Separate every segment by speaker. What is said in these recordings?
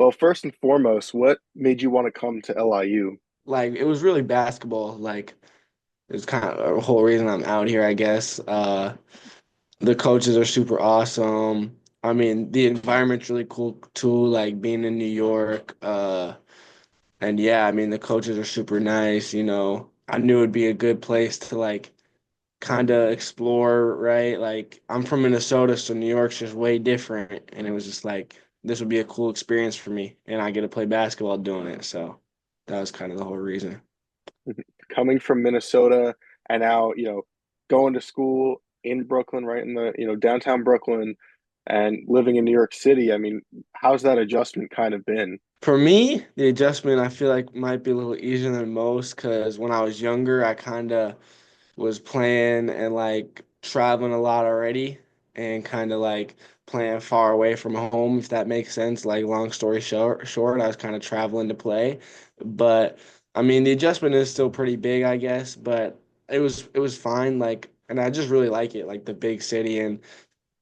Speaker 1: Well, first and foremost, what made you want to come to LIU?
Speaker 2: Like it was really basketball. Like it's kind of the whole reason I'm out here, I guess. The coaches are super awesome. I mean, the environment's really cool too, like being in New York. And yeah, I mean the coaches are super nice, you know. I knew it'd be a good place to like kind of explore, right? Like I'm from Minnesota, so New York's just way different, and it was just like this would be a cool experience for me, and I get to play basketball doing it. So that was kind of the whole reason.
Speaker 1: Coming from Minnesota and now, going to school in Brooklyn, right in the, downtown Brooklyn and living in New York City. I mean, how's that adjustment kind of been?
Speaker 2: For me, the adjustment I feel like might be a little easier than most because when I was younger, I kind of was playing and like traveling a lot already and kind of like playing far away from home, if that makes sense. Like long story short, I was kind of traveling to play. But I mean, the adjustment is still pretty big, I guess, but it was fine. Like, and I just really like it, like the big city and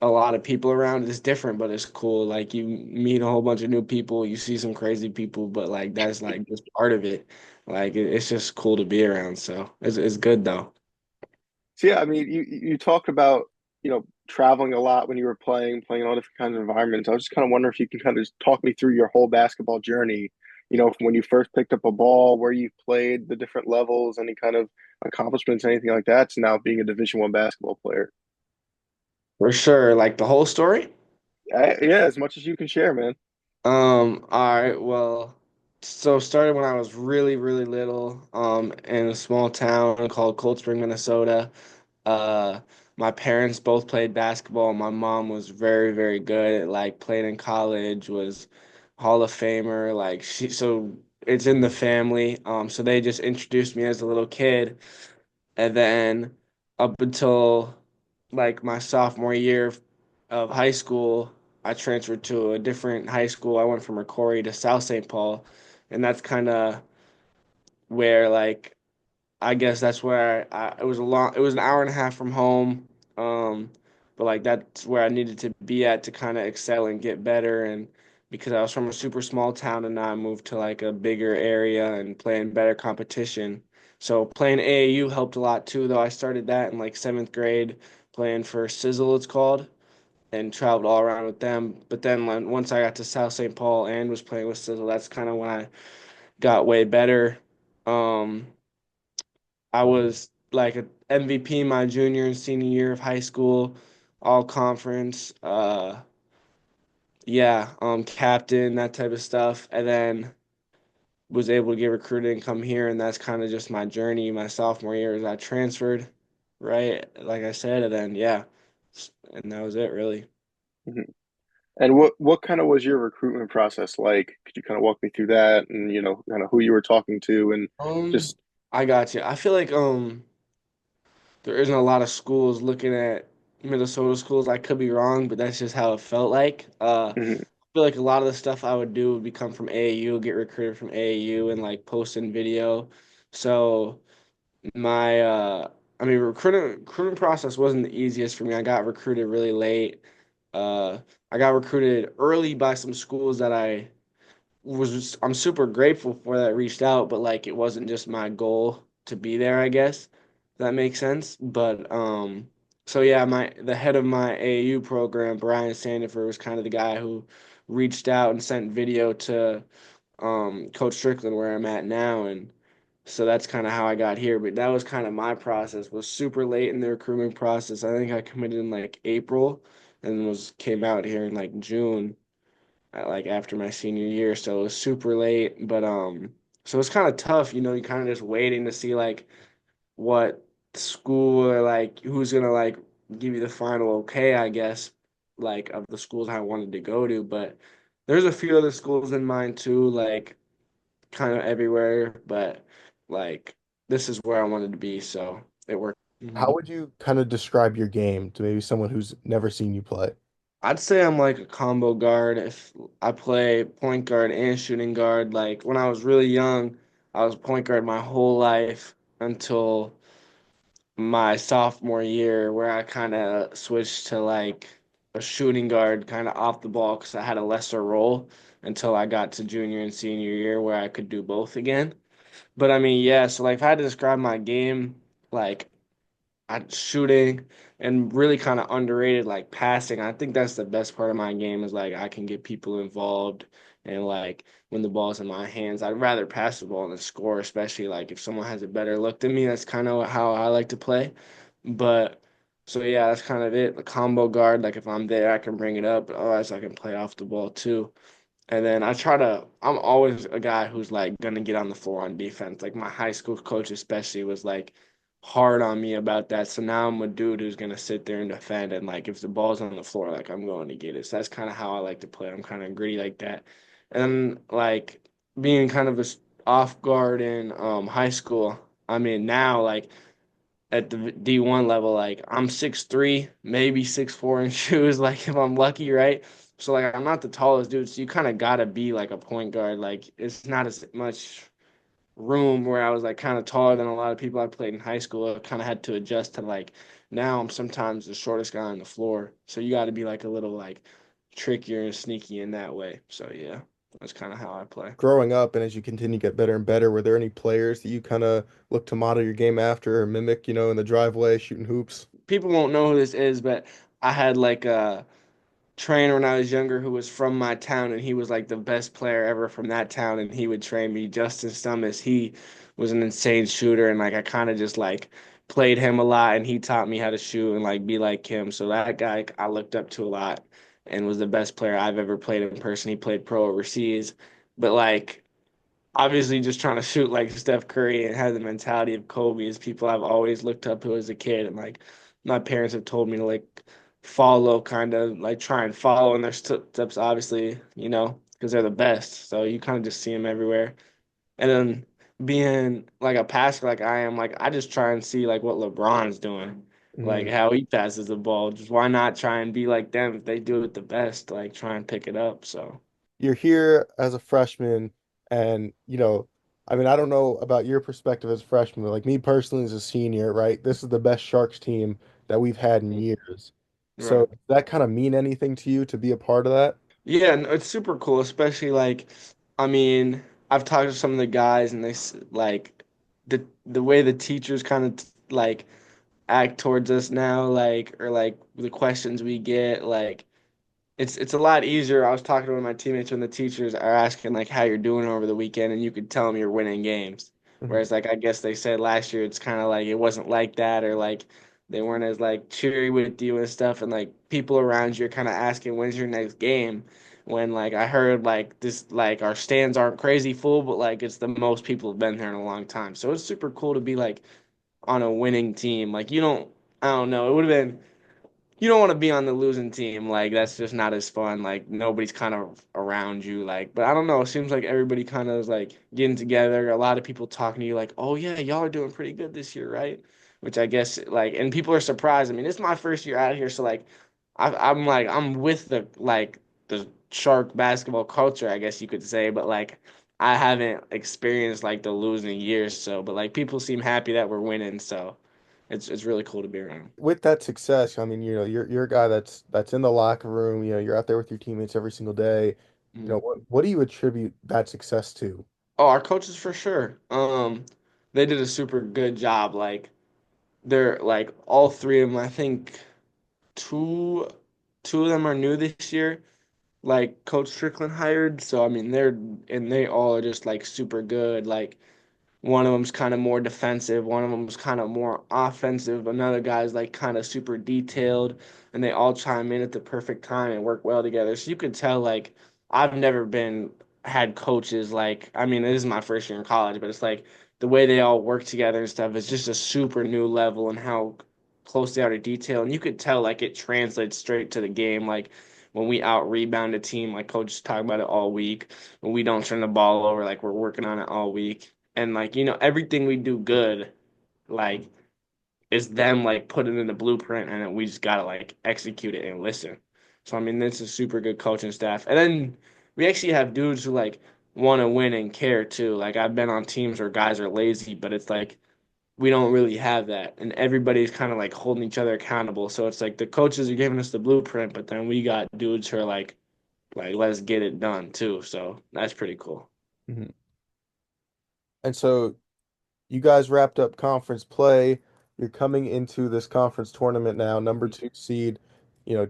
Speaker 2: a lot of people around. It's different, but it's cool. Like you meet a whole bunch of new people, you see some crazy people, but like that's like just part of it. Like it's just cool to be around. So it's good though.
Speaker 1: So yeah, I mean, you talked about, traveling a lot when you were playing all different kinds of environments. I was just kind of wondering if you can kind of just talk me through your whole basketball journey, from when you first picked up a ball, where you played, the different levels, any kind of accomplishments, anything like that, to now being a Division I basketball player.
Speaker 2: For sure. Like the whole story?
Speaker 1: Yeah, as much as you can share, man.
Speaker 2: All right, well, so started when I was really, really little, in a small town called Cold Spring, Minnesota. Uh, my parents both played basketball. My mom was very, very good at like played in college, was Hall of Famer. Like so it's in the family. So they just introduced me as a little kid. And then up until like my sophomore year of high school, I transferred to a different high school. I went from Corey to South St. Paul, and that's kind of where like I guess that's where it was it was an hour and a half from home. But like that's where I needed to be at to kind of excel and get better. And because I was from a super small town and now I moved to like a bigger area and playing better competition. So playing AAU helped a lot too, though I started that in like seventh grade playing for Sizzle, it's called, and traveled all around with them. But then once I got to South St. Paul and was playing with Sizzle, that's kind of when I got way better. Um, I was like a MVP my junior and senior year of high school, all conference, yeah, captain, that type of stuff. And then was able to get recruited and come here, and that's kind of just my journey. My sophomore year as I transferred, right? Like I said, and then yeah, and that was it really.
Speaker 1: Mhm. And what kind of was your recruitment process like? Could you kind of walk me through that and, kind of who you were talking to and
Speaker 2: Um,
Speaker 1: just,
Speaker 2: I got you. I feel like there isn't a lot of schools looking at Minnesota schools. I could be wrong, but that's just how it felt like.
Speaker 1: mhm.
Speaker 2: I feel like a lot of the stuff I would do would become from AAU, get recruited from AAU and like posting video. So my I mean recruiting process wasn't the easiest for me. I got recruited really late. Uh I got recruited early by some schools that I'm super grateful for that reached out, but like it wasn't just my goal to be there, I guess. If that makes sense. But so yeah, my the head of my AAU program, Brian Sandiford, was kind of the guy who reached out and sent video to Coach Strickland where I'm at now, and so that's kind of how I got here. But that was kind of my process, was super late in the recruitment process. I think I committed in like April and was came out here in like June like after my senior year, so it was super late. But so it's kind of tough, you know. You kind of just waiting to see like what school or like who's gonna like give you the final okay, I guess, like of the schools I wanted to go to. But there's a few other schools in mind too, like kind of everywhere. But like this is where I wanted to be, so it worked.
Speaker 1: How
Speaker 2: Mhm.
Speaker 1: would you kind of describe your game to maybe someone who's never seen you play?
Speaker 2: I'd say I'm like a combo guard. If I play point guard and shooting guard, like when I was really young, I was point guard my whole life until my sophomore year, where I kind of switched to like a shooting guard kind of off the ball because I had a lesser role until I got to junior and senior year where I could do both again. But I mean, yeah, so like if I had to describe my game, like shooting and really kind of underrated like passing. I think that's the best part of my game is like I can get people involved and like when the ball's in my hands, I'd rather pass the ball than score, especially like if someone has a better look than me. That's kind of how I like to play. But so yeah, that's kind of it. The combo guard, like if I'm there, I can bring it up, but otherwise I can play off the ball too. And then I'm always a guy who's like gonna get on the floor on defense. Like my high school coach especially was like hard on me about that. So now I'm a dude who's gonna sit there and defend and like if the ball's on the floor, like I'm going to get it. So that's kind of how I like to play. I'm kind of gritty like that. And like being kind of a off guard in high school, I mean now like at the D1 level, like I'm 6'3", maybe 6'4" in shoes, like if I'm lucky, right? So like I'm not the tallest dude, so you kind of gotta be like a point guard. Like it's not as much room where I was like kind of taller than a lot of people I played in high school. I kind of had to adjust to like now I'm sometimes the shortest guy on the floor. So you got to be like a little like trickier and sneaky in that way. So yeah, that's kind of how I play.
Speaker 3: Growing up and as you continue to get better and better, were there any players that you kind of look to model your game after or mimic, in the driveway, shooting hoops?
Speaker 2: People won't know who this is, but I had like a trainer when I was younger who was from my town, and he was like the best player ever from that town, and he would train me. Justin Stummis, he was an insane shooter, and like I kind of just like played him a lot, and he taught me how to shoot and like be like him. So that guy I looked up to a lot, and was the best player I've ever played in person. He played pro overseas, but like obviously just trying to shoot like Steph Curry and have the mentality of Kobe is people I've always looked up to as a kid. And like my parents have told me to like follow, kind of like try and follow in their steps, obviously, because they're the best. So you kind of just see them everywhere. And then being like a passer like I am, like I just try and see like what LeBron's doing, like
Speaker 3: Mm.
Speaker 2: how he passes the ball. Just why not try and be like them if they do it the best, like try and pick it up. So.
Speaker 3: You're here as a freshman, and I mean, I don't know about your perspective as a freshman, but like me personally as a senior, right? This is the best Sharks team that we've had in years. So
Speaker 2: Right.
Speaker 3: does that kind of mean anything to you to be a part of that?
Speaker 2: Yeah, no, it's super cool, especially like, I mean, I've talked to some of the guys and like the way the teachers kind of like act towards us now, like or like the questions we get, like it's a lot easier. I was talking to one of my teammates when the teachers are asking like how you're doing over the weekend, and you could tell them you're winning games.
Speaker 3: Mhm.
Speaker 2: Whereas like I guess they said last year it's kind of like it wasn't like that, or like they weren't as like cheery with you and stuff, and like people around you are kind of asking when's your next game. When like I heard like this like our stands aren't crazy full, but like it's the most people have been there in a long time. So it's super cool to be like on a winning team. Like you don't, I don't know, it would have been you don't want to be on the losing team. Like that's just not as fun. Like nobody's kind of around you. Like, but I don't know. It seems like everybody kind of is like getting together. A lot of people talking to you like, "Oh yeah, y'all are doing pretty good this year, right?" Which I guess like, and people are surprised. I mean, it's my first year out here, so like, I'm like I'm with the Shark basketball culture, I guess you could say. But like, I haven't experienced like the losing years. So, but like people seem happy that we're winning. So, it's really cool to be around.
Speaker 3: With that success, I mean, you're a guy that's in the locker room, you're out there with your teammates every single day.
Speaker 2: Mm.
Speaker 3: What do you attribute that success to?
Speaker 2: Oh, our coaches for sure. They did a super good job. Like they're like all three of them. I think two two of them are new this year. Like Coach Strickland hired. So I mean they all are just like super good. Like one of them's kind of more defensive, one of them's kind of more offensive. Another guy's like kind of super detailed, and they all chime in at the perfect time and work well together. So you could tell like I've never been had coaches like I mean, this is my first year in college, but it's like the way they all work together and stuff is just a super new level and how close they are to detail. And you could tell like it translates straight to the game. Like when we out rebound a team, like coach is talking about it all week. When we don't turn the ball over, like we're working on it all week and like everything we do good like is them like putting in the blueprint and then we just gotta like execute it and listen. So I mean this is super good coaching staff, and then we actually have dudes who like want to win and care too. Like I've been on teams where guys are lazy, but it's like we don't really have that, and everybody's kind of like holding each other accountable. So it's like the coaches are giving us the blueprint, but then we got dudes who are like let's get it done too. So that's pretty cool.
Speaker 3: Mhm. And so you guys wrapped up conference play. You're coming into this conference tournament now, number two seed,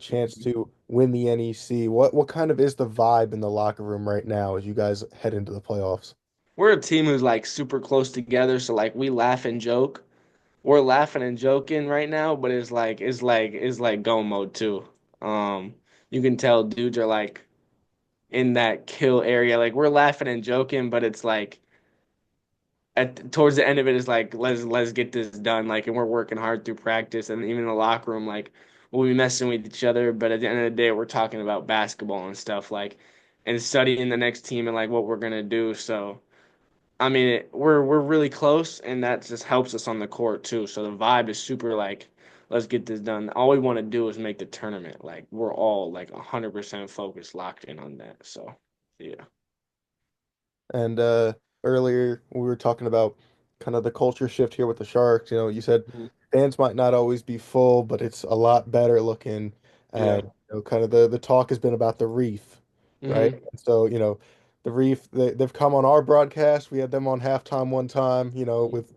Speaker 3: chance to win the NEC. What kind of is the vibe in the locker room right now as you guys head into the playoffs?
Speaker 2: We're a team who's like super close together, so like we laugh and joke. We're laughing and joking right now, but it's like go mode too. Um, you can tell dudes are like in that kill area. Like we're laughing and joking, but it's like towards the end of it is like let's get this done. Like and we're working hard through practice and even in the locker room, like we'll be messing with each other, but at the end of the day, we're talking about basketball and stuff like and studying the next team and like what we're gonna do. So. I mean, we're really close, and that just helps us on the court too. So the vibe is super like, let's get this done. All we want to do is make the tournament. Like we're all like 100% focused, locked in on that. So yeah.
Speaker 3: And earlier we were talking about kind of the culture shift here with the Sharks. You said
Speaker 2: Mhm.
Speaker 3: fans might not always be full, but it's a lot better looking.
Speaker 2: Yeah.
Speaker 3: And kind of the talk has been about the Reef, right?
Speaker 2: Hmm.
Speaker 3: And so, the Reef, they've come on our broadcast. We had them on halftime one time, with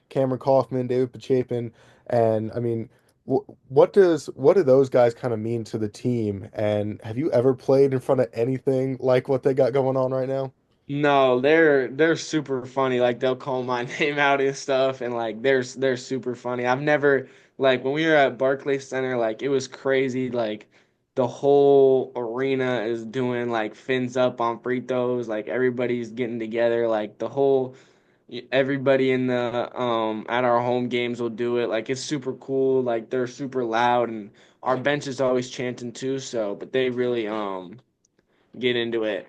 Speaker 3: Cameron Kaufman, David Pachapin, and I mean, what do those guys kind of mean to the team? And have you ever played in front of anything like what they got going on right now?
Speaker 2: No, they're super funny. Like they'll call my name out and stuff, and like they're super funny. I've never like when we were at Barclays Center, like it was crazy. Like the whole arena is doing like fins up on free throws. Like everybody's getting together. Like the whole everybody in the at our home games will do it. Like it's super cool. Like they're super loud, and our bench is always chanting too. So, but they really get into it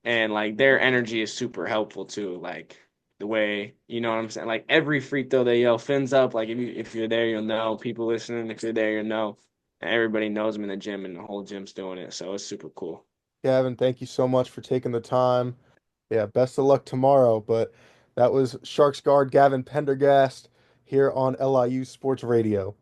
Speaker 2: and like their energy is super helpful too like the way you know what I'm saying like every free throw they yell fins up like if you're there you'll know people listening if you're there you'll know and everybody knows them in the gym and the whole gym's doing it so it's super cool.
Speaker 3: Gavin, thank you so much for taking the time. Yeah, best of luck tomorrow. But that was Sharks guard Gavin Pendergast here on LIU Sports Radio.